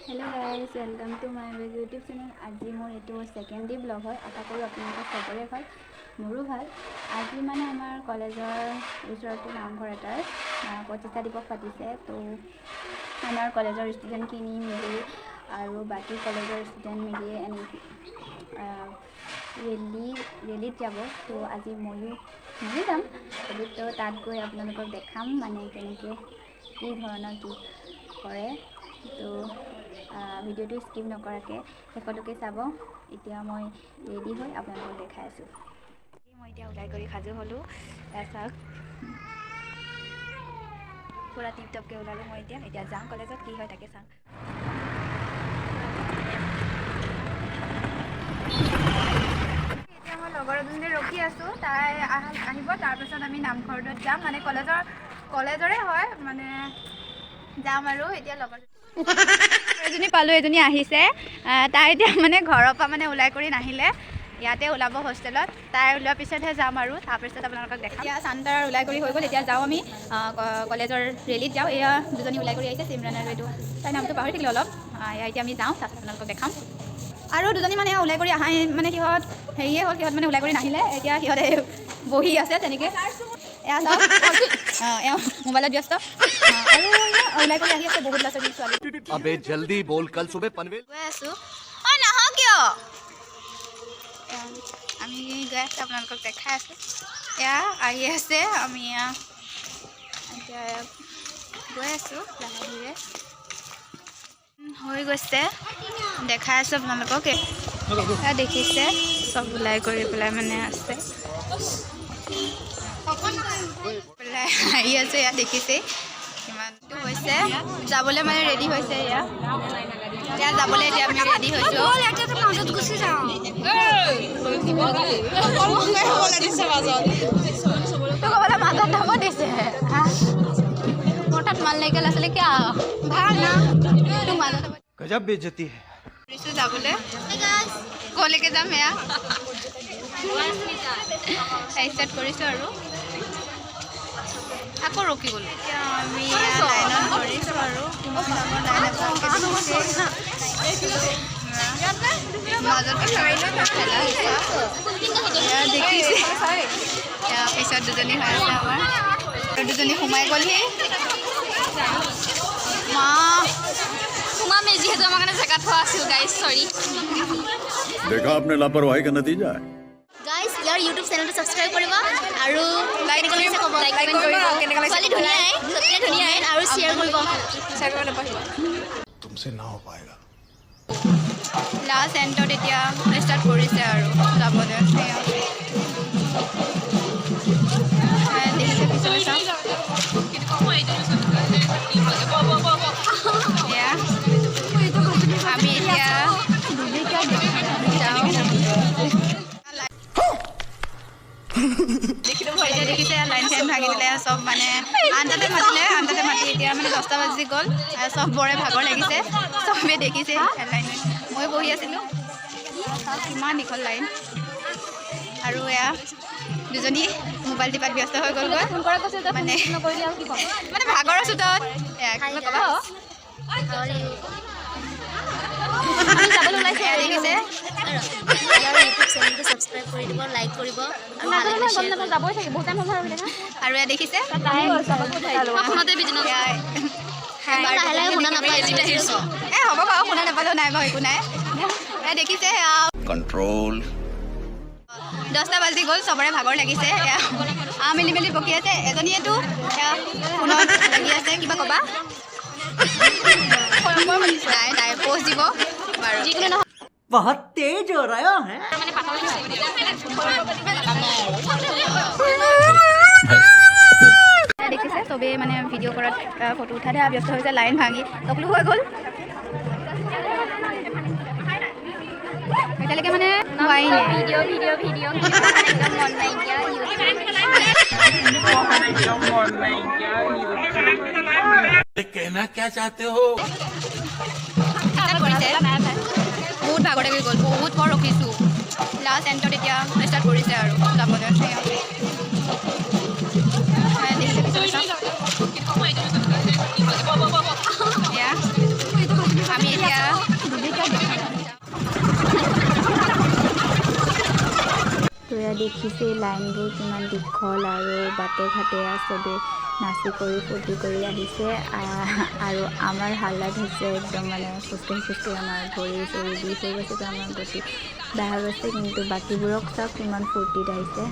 Hello guys, welcome to my YouTube channel. आज मोर ये सेकेंड डे ब्लग है। आशा करूँ अपने सबरे भल मोरो भल। आज माने आमार कलेजर ओचरते नामघर एटार प्रतिष्ठा दिवस पातिसे। तो आमार कलेजर स्टूडेंटखिनि मिली और बाकी कलेजर स्टूडेंट मिली रेलीत যাব। तो आज मयू जाम रेलीत। तो तक गई आपलोक देखाम माने केनेके कि धৰণৰ কি কৰে। तो ভিডিঅ'টো স্কিপ নকৰাকৈ শেষলৈকে চাব। এতিয়া মই ৰেডি হৈ আপোনালোকক দেখাই আছোঁ। মই এতিয়া ওলাই কৰি সাজু হ'লোঁ। চাওক পুৰা টিপ টপকৈ ওলালোঁ। মই এতিয়া যাওঁ কলেজত, কি হয় তাকে চাওঁ। এতিয়া মই লগৰ এজনী ৰখি আছোঁ। তাই আহিব, তাৰপিছত আমি নামঘৰটোত যাম। মানে কলেজৰে হয়, মানে যাম আৰু এতিয়া লগৰ এজনী পালোঁ, এজনী আহিছে। তাই এতিয়া মানে ঘৰৰ পৰা মানে ওলাই কৰি নাহিলে, ইয়াতে ওলাব হোষ্টেলত। তাই ওলোৱাৰ পিছতহে যাম আৰু তাৰপিছত আপোনালোকক দেখাম। এতিয়া চান্তাৰ ওলাই কৰি হৈ গ'ল। এতিয়া যাওঁ আমি কলেজৰ ৰেলীত যাওঁ। এয়া দুজনী ওলাই কৰি আহিছে, চিমৰান আৰু এইটো তাইৰ নামটো পাহৰি থাকিলোঁ অলপ। এতিয়া আমি যাওঁ, তাৰপিছত আপোনালোকক দেখাম। আৰু দুজনী মানে ওলাই কৰি আহাই মানে সিহঁত হেৰিয়ে হ'ল, সিহঁত মানে ওলাই কৰি নাহিলে। এতিয়া সিহঁতে বহি আছে তেনেকৈ। এয়া চাওক, এয়া মোবাইলত ব্যস্ত। আৰু ওলাই কৰি আহি আছে বহুত ল'ৰা ছোৱালী ছোৱালী। अबे जल्दी बोल, कल सुबह पनवेल গৈ আছোঁ। নাহক কিয়? আমি গৈ আছোঁ, আপোনালোকক দেখাই আছোঁ। এয়া আহি আছে, আমি এতিয়া গৈ আছোঁ লাহে ধীৰে। হৈ গৈছে, দেখাই আছোঁ আপোনালোকক। এয়া দেখিছে, চব ওলাই কৰি পেলাই মানে আছে পেলাই আহি আছে। এয়া দেখিছেই কিমানটো হৈছে। যাবলৈ মানে ৰেডি হৈছে। এতিয়া যাবলৈ এতিয়া আমি ৰেডি হৈছোঁ। ক'বলৈ মাজত যাব দিছে। মোৰ তাত মান নাইকিয়া আছিলে কিয় ভাল না তোক মাজত गजब बेइज्जती है। যাবলৈ ক'লৈকে যাম এয়া ষ্টাৰ্ট কৰিছোঁ আৰু আকৌ ৰখি গ'লোঁ। এতিয়া আমি লাইনত ধৰিছোঁ আৰু দেখিছে। পিছত দুজনী হৈ আছে আমাৰ, দুজনী সোমাই গ'লহি। সোমামে যিহেতু আমাৰ কাৰণে জেগাত থোৱা আছিল। গাইজ সৰি, देखा आपने लापरवाही का नतीजा है। গাইজ ইয়াৰ ইউটিউব চেনেলটো ছাবস্ক্ৰাইব কৰিবা আৰু লাইক কৰিব, ছোৱালী ধুনীয়াই, সত্যি ধুনীয়াই, আৰু শ্বেয়াৰ কৰিব। तुमसे ना हो पाएगा। লাষ্ট এণ্টত এতিয়া ষ্টাৰ্ট কৰিছে আৰু যাবলৈ। দেখিছে পিছলৈ চাওক। আমি এতিয়া যাওঁ। দেখিছে লাইন চাইন ভাগি দিলে চব। মানে আনটাতে মাতি এতিয়া মানে 10টা বাজি গ'ল। চব বৰে ভাগৰ লাগিছে, চবেই দেখিছে লাইন। মই বহি আছিলোঁ, কিমান দীঘল লাইন। আৰু এয়া দুজনী মোবাইল টিপাত ব্যস্ত হৈ গ'লগৈ। মানে ভাগৰৰ চোতত দেখিছে। ইয়াৰ ইউটিউব চেনেলটো ছাবস্ক্ৰাইব কৰি দিব, লাইক কৰিব আৰু আৰু এয়া দেখিছে শুনা নাপায়। হ'ব বাৰু, শুনা নাপালেও নাই বাৰু, একো নাই। দেখিছে कंट्रोल 10টা বাজি গ'ল, চবৰে ভাগৰ লাগিছে। মিলি মেলি বকি আছে। এজনীয়েতো ফোনত লাগি আছে। কিবা ক'বা? নাই নাই, প'ষ্ট দিব বাৰু। बहुत तेज हो रहा है। দেখিছে চবেই মানে ভিডিঅ' কৰাত ফটো উঠাতে ব্যস্ত হৈছে। লাইন ভাঙি তকলো হৈ গ'ল। এতিয়ালৈকে মানে হোৱাই নাই। कहना क्या चाहते हो? বহুত ভাগৰ লাগি গ'ল, বহুত বৰ ৰখিছোঁ। লাষ্ট এণ্টত এতিয়া ষ্টাৰ্ট কৰিছে আৰু যাবলৈ। আমি এতিয়া দেখিছে লাইনবোৰ কিমান দীঘল আৰু বাটে ঘাটে চবে নাচি কৰি ফূৰ্তি কৰি আহিছে আৰু আমাৰ হাল্লাত হৈছে একদম মানে খোজকাঢ়ি আমাৰ ভৰি চৰি বিষ হৈ গৈছে, আমাৰ গতি বেয়া হৈ গৈছে, কিন্তু বাকীবোৰক চাওক কিমান ফূৰ্তিত আহিছে।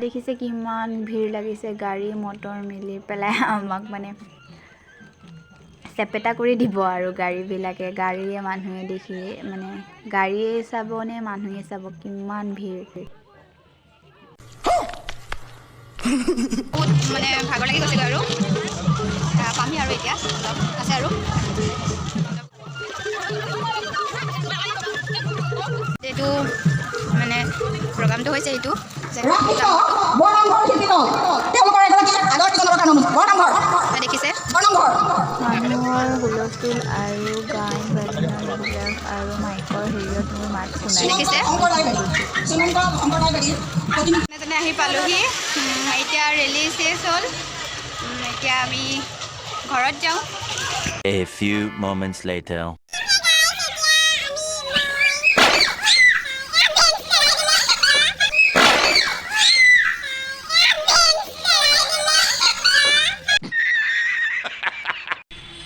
দেখিছে কিমান ভিৰ লাগিছে, গাড়ী মটৰ মিলি পেলাই আমাক মানে চেপেটা কৰি দিব আৰু গাড়ীবিলাকে, গাড়ীয়ে মানুহে দেখি মানে গাড়ীয়ে চাব নে মানুহে চাব, কিমান ভিৰ। বহুত মানে ভাগৰ লাগি গৈছে আৰু পামহি আৰু এতিয়া অলপ আছে আৰু এইটো মানে প্ৰগ্ৰামটো হৈছে এইটো দেখিছে মানুহৰ হুলস্থুল আৰু গান বাজনাবিলাক আৰু মাইকৰ হেৰিয়ত মোৰ মাত শুনাই দেখিছে। যেনে আহি পালোহি, এতিয়া ৰেলী শেষ হ'ল, এতিয়া আমি ঘৰত যাওঁ। A few moments later.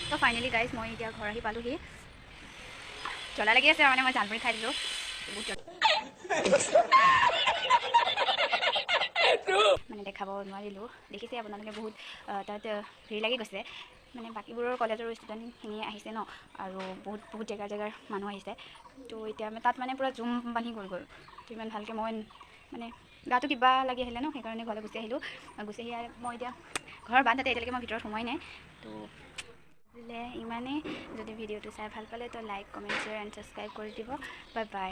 তো ফাইনেলি গাইজ মই এতিয়া ঘৰ আহি পালোহি, জ্বলা লাগি আছে মানে মই জালমুড়ি খাই দিলোঁ মানে দেখাব নোৱাৰিলোঁ। দেখিছে আপোনালোকে বহুত তাত ভিৰ লাগি গৈছে, মানে বাকীবোৰৰ কলেজৰ ষ্টুডেণ্টখিনি আহিছে ন, আৰু বহুত জেগাৰ মানুহ আহিছে। তো এতিয়া তাত মানে পূৰা জুম বান্ধি গ'ল তো ইমান ভালকৈ মই মানে গাটো কিবা লাগি আহিলে ন, সেইকাৰণে ঘৰলৈ গুচি আহিলোঁ। গুচি আহি মই এতিয়া ঘৰৰ বান্ধতে এতিয়ালৈকে মই ভিতৰত সোমাই নাই। তো ইমানেই, যদি ভিডিঅ'টো চাই ভাল পালে তো like comment share and subscribe কৰি দিব। Bye bye.